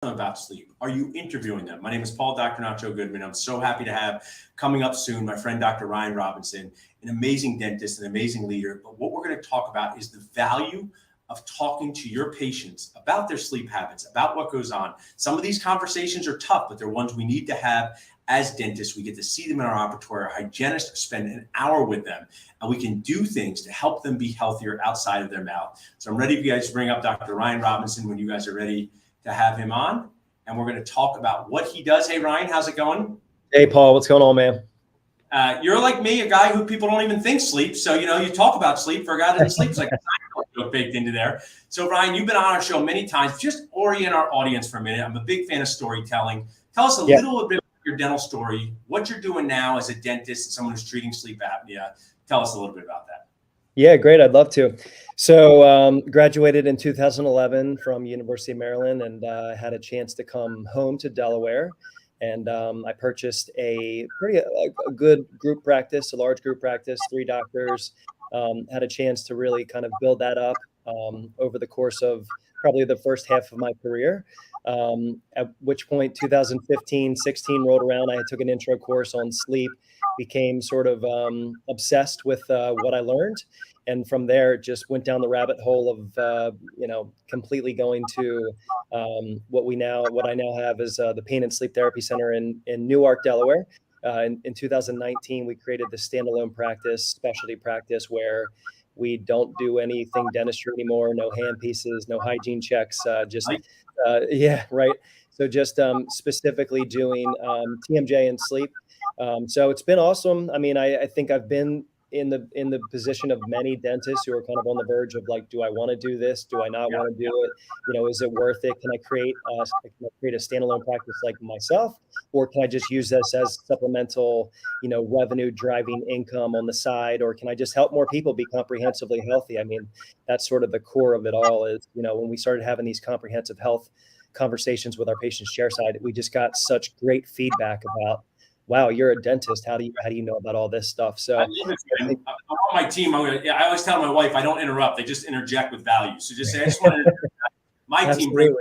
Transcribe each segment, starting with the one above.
about sleep? Are you interviewing them? My name is Dr. Nacho Goodman. I'm so happy to have coming up soon my friend Dr. Ryan Robinson, an amazing dentist, an amazing leader. But what we're going to talk about is the value of talking to your patients about their sleep habits, about what goes on. Some of these conversations are tough, but they're ones we need to have as dentists. We get to see them in our operatory. Our hygienists spend an hour with them, and we can do things to help them be healthier outside of their mouth. So I'm ready for you guys to bring up Dr. Ryan Robinson when you guys are ready to have him on, and we're going to talk about what he does. Hey, Ryan, how's it going? Hey, Paul, what's going on, man? You're like me, a guy who people don't even think sleeps. So, you talk about sleep for a guy that doesn't sleep. It's like baked into there. So, Ryan, you've been on our show many times. Just orient our audience for a minute. I'm a big fan of storytelling. Tell us a little bit about your dental story, what you're doing now as a dentist and someone who's treating sleep apnea. Tell us a little bit about that. Yeah, great. I'd love to. So graduated in 2011 from University of Maryland, and had a chance to come home to Delaware. And I purchased a good group practice, a large group practice, 3 doctors. Had a chance to really kind of build that up over the course of probably the first half of my career. At which point 2015, 16 rolled around. I took an intro course on sleep, became sort of obsessed with what I learned. And from there, just went down the rabbit hole of, completely going to what I now have is the Pain and Sleep Therapy Center in Newark, Delaware. In 2019, we created the standalone practice, specialty practice, where we don't do anything dentistry anymore. No hand pieces, no hygiene checks. So just specifically doing TMJ and sleep. So it's been awesome. I mean, I think I've been in the position of many dentists who are kind of on the verge of like, do I want to do this? Do I not want to do it? Is it worth it? Can I create a standalone practice like myself, or can I just use this as supplemental, revenue driving income on the side, or can I just help more people be comprehensively healthy? I mean, that's sort of the core of it all is, when we started having these comprehensive health conversations with our patients chairside, we just got such great feedback about, wow, you're a dentist. How do you know about all this stuff? So I love it, I'm on my team. I always tell my wife, I don't interrupt. They just interject with value. So just say, I just wanted to my team brings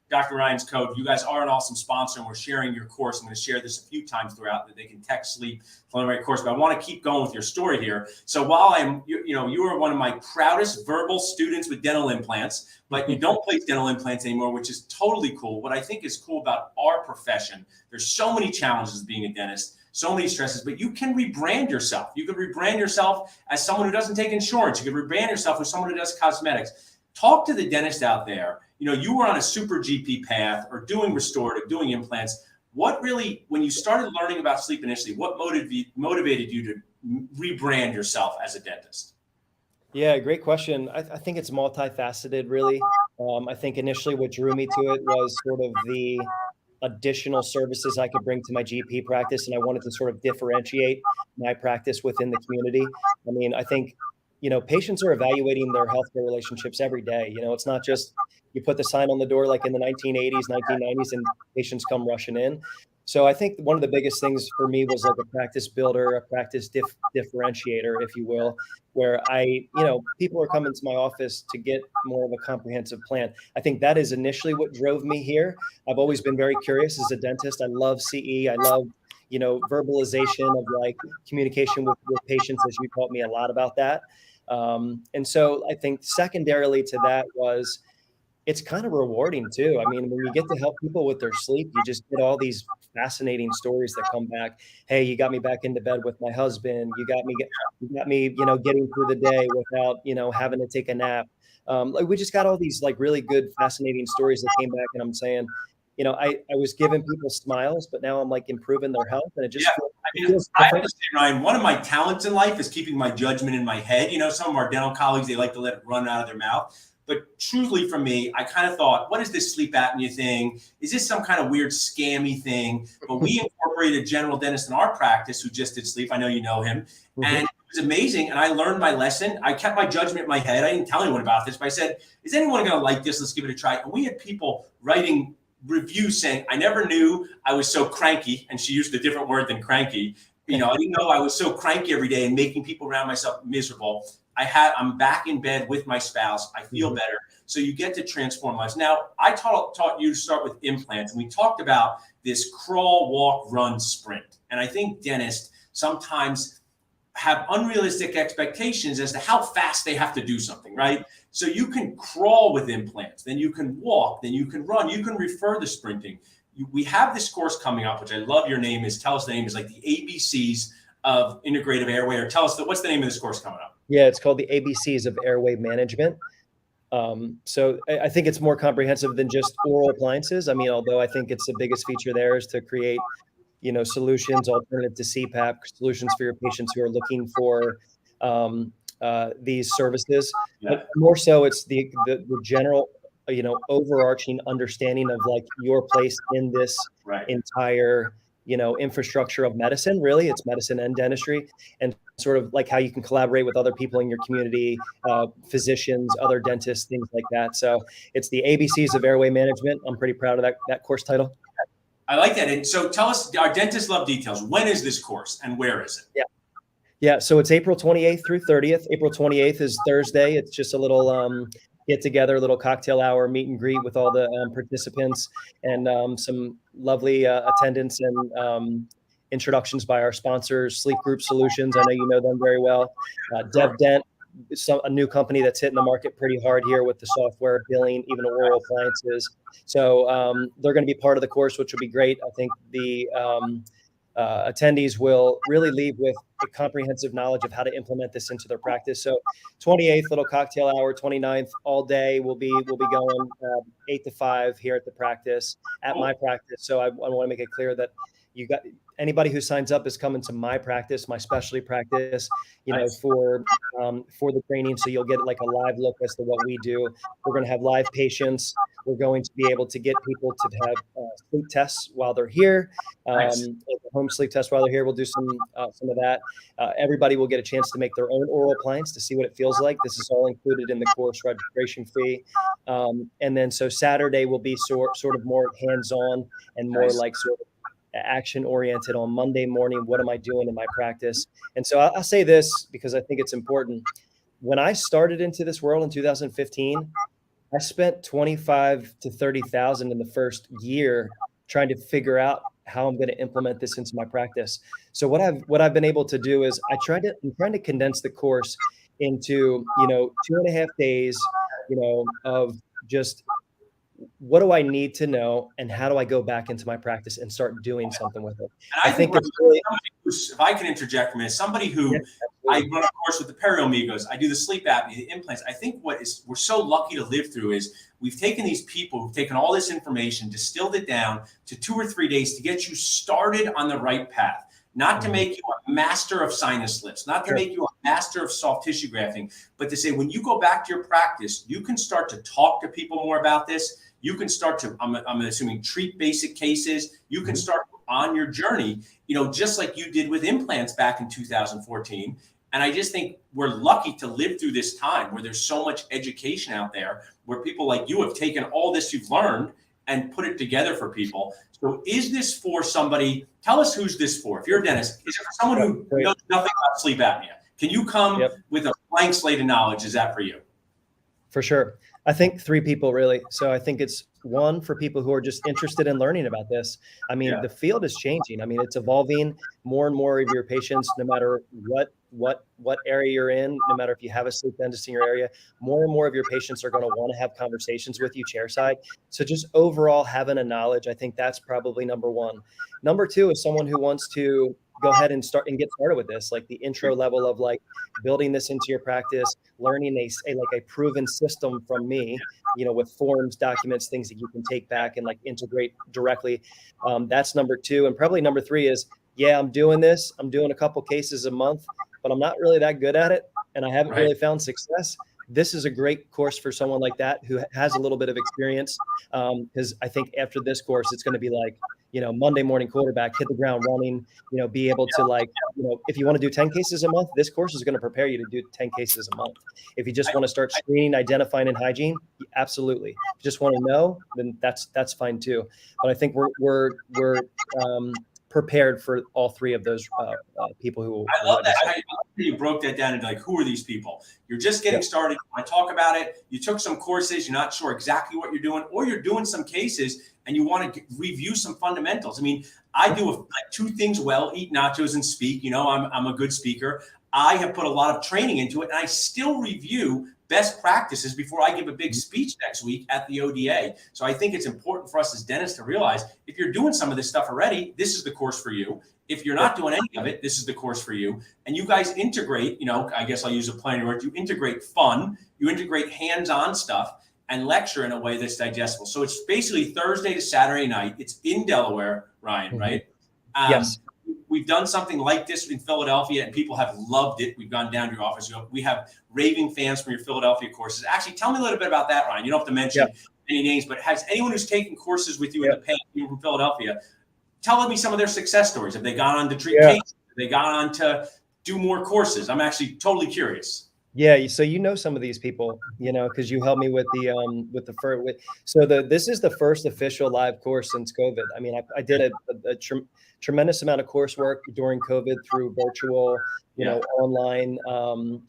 Dr. Ryan's code. You guys are an awesome sponsor, and we're sharing your course. I'm going to share this a few times throughout that they can text sleep for the right course. But I want to keep going with your story here. So while you are one of my proudest verbal students with dental implants, but you don't place dental implants anymore, which is totally cool. What I think is cool about our profession, there's so many challenges being a dentist, so many stresses, but you can rebrand yourself. You can rebrand yourself as someone who doesn't take insurance. You can rebrand yourself as someone who does cosmetics. Talk to the dentist out there. You were on a super GP path or doing restorative, doing implants. What really, when you started learning about sleep initially, what motivated you to rebrand yourself as a dentist? Yeah, great question. I think it's multifaceted, really. I think initially what drew me to it was sort of the additional services I could bring to my GP practice, and I wanted to sort of differentiate my practice within the community. I mean, I think, patients are evaluating their healthcare relationships every day. It's not just you put the sign on the door like in the 1980s, 1990s, and patients come rushing in. So I think one of the biggest things for me was like a practice builder, a practice differentiator, if you will, where people are coming to my office to get more of a comprehensive plan. I think that is initially what drove me here. I've always been very curious as a dentist. I love CE. I love, verbalization of like communication with patients, as you taught me a lot about that. And so I think secondarily to that was, it's kind of rewarding too. I mean, when you get to help people with their sleep, you just get all these fascinating stories that come back. Hey, you got me back into bed with my husband. You got me, getting through the day without, having to take a nap. We just got all these like really good, fascinating stories that came back, and I'm saying, I was giving people smiles, but now I'm like improving their health, and it just I have to say, Ryan, one of my talents in life is keeping my judgment in my head. Some of our dental colleagues, they like to let it run out of their mouth. But truthfully for me, I kind of thought, what is this sleep apnea thing? Is this some kind of weird scammy thing? But we incorporated a general dentist in our practice who just did sleep. I know you know him. Mm-hmm. And it was amazing. And I learned my lesson. I kept my judgment in my head. I didn't tell anyone about this, but I said, is anyone going to like this? Let's give it a try. And we had people writing reviews saying, I never knew I was so cranky. And she used a different word than cranky. I didn't know I was so cranky every day and making people around myself miserable. I'm back in bed with my spouse. I feel better. So you get to transform lives. Now, I taught you to start with implants, and we talked about this crawl, walk, run, sprint. And I think dentists sometimes have unrealistic expectations as to how fast they have to do something, right? So you can crawl with implants, then you can walk, then you can run, you can refer to sprinting. We have this course coming up, which I love your name is, tell us the name, is like the ABCs of integrative airway, or tell us what's the name of this course coming up? Yeah, it's called the ABCs of Airway Management. So I think it's more comprehensive than just oral appliances. I mean, although I think it's the biggest feature there is to create, solutions, alternative to CPAP, solutions for your patients who are looking for these services. Yeah. But more so, it's the general, overarching understanding of like your place in this Right. entire, infrastructure of medicine. Really, it's medicine and dentistry, and sort of like how you can collaborate with other people in your community, physicians, other dentists, things like that. So it's the ABCs of Airway Management. I'm pretty proud of that course title. I like that. And so tell us, our dentists love details. When is this course and where is it? Yeah. So it's April 28th through 30th. April 28th is Thursday. It's just a little get together, a little cocktail hour, meet and greet with all the participants, and some lovely attendance and introductions by our sponsors, Sleep Group Solutions. I know you know them very well. DevDent, a new company that's hitting the market pretty hard here with the software, billing, even oral appliances. So they're going to be part of the course, which will be great. I think the attendees will really leave with a comprehensive knowledge of how to implement this into their practice. So 28th, little cocktail hour, 29th, all day we'll be going 8 to 5 here at the practice, at my practice. So I want to make it clear that you got anybody who signs up is coming to my practice, my specialty practice, Nice. for the training. So you'll get like a live look as to what we do. We're going to have live patients. We're going to be able to get people to have sleep tests while they're here, Nice. home sleep tests while they're here. We'll do some of that. Everybody will get a chance to make their own oral appliance to see what it feels like. This is all included in the course, registration free. And then so Saturday will be sort of more hands-on and more Nice. like sort of action oriented. On Monday morning, what am I doing in my practice? And so I'll say this because I think it's important. When I started into this world in 2015, I spent 25 to 30,000 in the first year trying to figure out how I'm going to implement this into my practice. So what I've been able to do is I'm trying to condense the course into 2.5 days, of just what do I need to know and how do I go back into my practice and start doing something with it. And I think it's really, if I can interject for a minute, somebody who I run a course with the Periomegos, I do the sleep apnea, the implants. I think we're so lucky to live through is we've taken these people who've taken all this information, distilled it down to 2 or 3 days to get you started on the right path. Not to make you a master of sinus lifts, not to make you a master of soft tissue grafting, but to say when you go back to your practice, you can start to talk to people more about this. You can start to, I'm assuming, treat basic cases. You can start on your journey, just like you did with implants back in 2014. And I just think we're lucky to live through this time where there's so much education out there, where people like you have taken all this you've learned and put it together for people. So is this for somebody? Tell us who's this for. If you're a dentist, is it for someone who knows nothing about sleep apnea? Can you come with a blank slate of knowledge? Is that for you? For sure. I think 3 people really. So I think it's one for people who are just interested in learning about this. I mean, the field is changing. I mean, it's evolving. More and more of your patients, no matter what area you're in, no matter if you have a sleep dentist in your area, more and more of your patients are going to want to have conversations with you chairside. So just overall having a knowledge, I think that's probably number one. Number 2 is someone who wants to go ahead and get started with this, like the intro level of like building this into your practice, learning a proven system from me, with forms, documents, things that you can take back and like integrate directly. That's number 2. And probably number 3 is, I'm doing this. I'm doing a couple cases a month, but I'm not really that good at it. And I haven't really found success. This is a great course for someone like that who has a little bit of experience. Because I think after this course, it's going to be like, Monday morning quarterback, hit the ground running, be able to if you want to do 10 cases a month, this course is going to prepare you to do 10 cases a month. If you just want to start screening, identifying, and hygiene, absolutely. If you just want to know, then that's fine too. But I think we're prepared for all three of those people who. I love that. I love that you broke that down into like, who are these people? You're just getting started. I talk about it. You took some courses. You're not sure exactly what you're doing, or you're doing some cases and you want to review some fundamentals. I mean, I do like two things well: eat nachos and speak. You know, I'm a good speaker. I have put a lot of training into it, and I still review best practices before I give a big speech next week at the ODA. So I think it's important for us as dentists to realize, if you're doing some of this stuff already, this is the course for you. If you're not doing any of it, this is the course for you. And you guys integrate, you know, I guess I'll use a plain word, you integrate fun, you integrate hands-on stuff, and lecture in a way that's digestible. So it's basically Thursday to Saturday night. It's in Delaware, Ryan, right? Yes. We've done something like this in Philadelphia, and people have loved it. We've gone down to your office. We have raving fans from your Philadelphia courses. Actually, tell me a little bit about that, Ryan. You don't have to mention any names, but has anyone who's taken courses with you in the past, even from Philadelphia, tell me some of their success stories? Have they gone on to treat cases? Have they gone on to do more courses? I'm actually totally curious. Yeah, so you know some of these people, you know, because you helped me with the first. This is the first official live course since COVID. I mean, I did a tremendous amount of coursework during COVID through virtual, you know, online,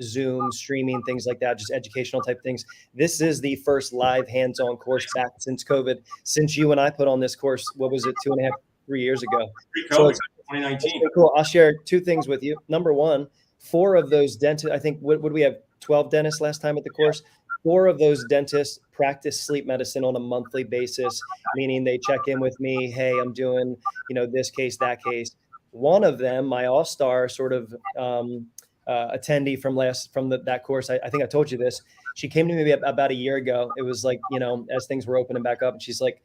Zoom, streaming, things like that, just educational type things. This is the first live hands-on course back since COVID. Since you and I put on this course, what was it, 2.5, 3 years ago? So it's 2019. Cool. I'll share two things with you. Number one, 4 of those dentists, I think, what we have 12 dentists last time at the course. 4 of those dentists practice sleep medicine on a monthly basis, meaning they check in with me. Hey, I'm doing, you know, this case, that case. One of them, my all-star sort of attendee from that course, I think I told you this. She came to me about a year ago. It was like, you know, as things were opening back up, and she's like,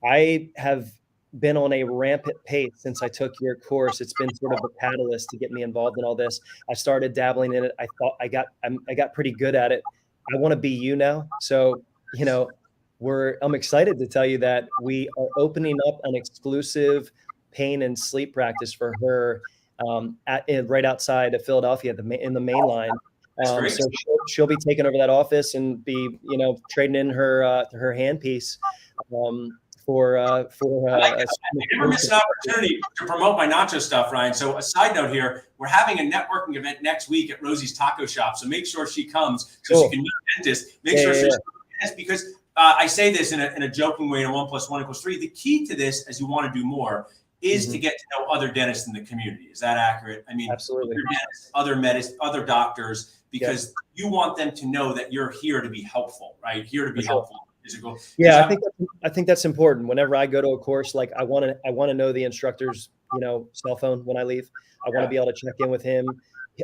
I have been on a rampant pace since I took your course. It's been sort of a catalyst to get me involved in all this. I started dabbling in it. I thought I got pretty good at it. I want to be you now. So, you know, I'm excited to tell you that we are opening up an exclusive pain and sleep practice for her right outside of Philadelphia in the main line. So she'll be taking over that office and be, you know, trading in her handpiece. I never miss an opportunity to promote my nacho stuff, Ryan. So a side note here, we're having a networking event next week at Rosie's Taco Shop. So make sure she comes so she can meet a dentist. Make sure she's because I say this in a joking way, in a 1 + 1 = 3. The key to this, as you want to do more, is to get to know other dentists in the community. Is that accurate? I mean, absolutely. Other dentists, other doctors, because you want them to know that you're here to be helpful, right? Here to be helpful. Yeah, I think that's important. Whenever I go to a course, like I want to know the instructor's, you know, cell phone when I leave. I want to be able to check in with him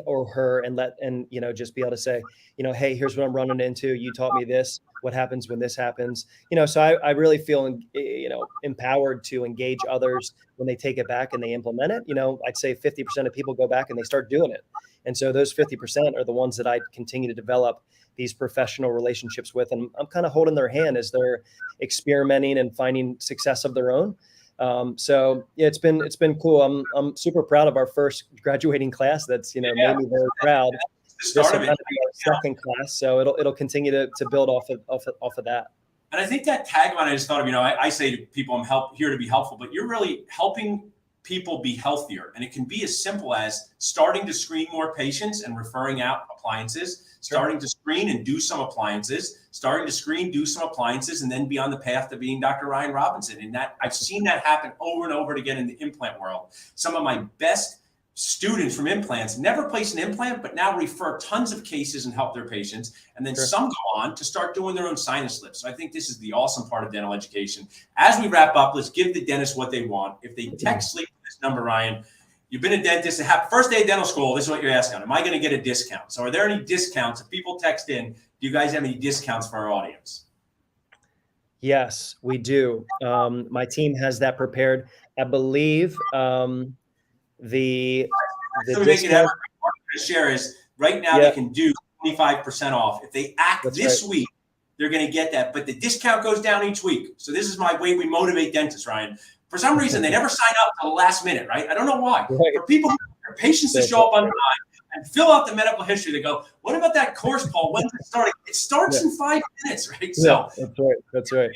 or her and you know, just be able to say, you know, hey, here's what I'm running into. You taught me this. What happens when this happens? You know, so I really feel, you know, empowered to engage others when they take it back and they implement it. You know, I'd say 50% of people go back and they start doing it. And so those 50% are the ones that I continue to develop these professional relationships with. And I'm kind of holding their hand as they're experimenting and finding success of their own. So yeah, it's been cool. I'm super proud of our first graduating class. That's, you know, made me very proud. This will kind of be our second class. So it'll continue to build off of that. And I think that tagline, I just thought of, you know, I say to people, I'm here to be helpful, but you're really helping people be healthier. And it can be as simple as starting to screen more patients and referring out appliances, starting to screen and do some appliances, starting to screen, do some appliances, and then be on the path to being Dr. Ryan Robinson. And that I've seen that happen over and over again in the implant world. Some of my best students from implants never place an implant, but now refer tons of cases and help their patients. And then some go on to start doing their own sinus lifts. So I think this is the awesome part of dental education. As we wrap up, let's give the dentist what they want. If they text sleep to this number, Ryan, you've been a dentist, first day of dental school, this is what you're asking. Am I going to get a discount? So are there any discounts? If people text in, do you guys have any discounts for our audience? Yes, we do. My team has that prepared. I believe the discount to share is right now they can do 25% off. If they act this week, they're going to get that. But the discount goes down each week. So this is my way we motivate dentists, Ryan. For some reason, they never sign up till the last minute, right? I don't know why. For people, for patients to show up on time, and fill out the medical history. They go, what about that course, Paul? When's it starting? It starts in 5 minutes, right? So that's right. That's right.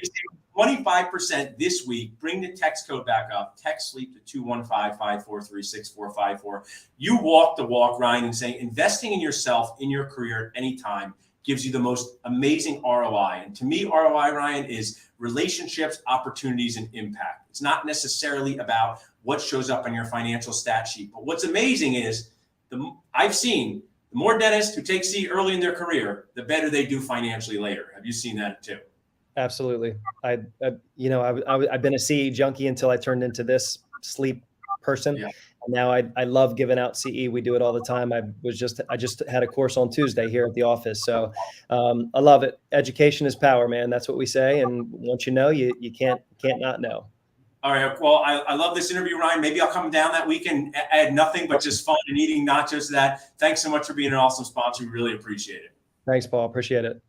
25% this week. Bring the text code back up. Text sleep to 215-543-6454. You walk the walk, Ryan, and saying investing in yourself, in your career at any time gives you the most amazing ROI. And to me, ROI, Ryan, is relationships, opportunities, and impact. It's not necessarily about what shows up on your financial stat sheet. But what's amazing is I've seen the more dentists who take C early in their career, the better they do financially later. Have you seen that too? Absolutely. I've been a CE junkie until I turned into this sleep person. Yeah. Now I love giving out CE. We do it all the time. I just had a course on Tuesday here at the office. So I love it. Education is power, man. That's what we say. And once you know, you can't not know. All right. Well, I love this interview, Ryan. Maybe I'll come down that week and add nothing but just fun and eating nachos to that. Thanks so much for being an awesome sponsor. We really appreciate it. Thanks, Paul. Appreciate it.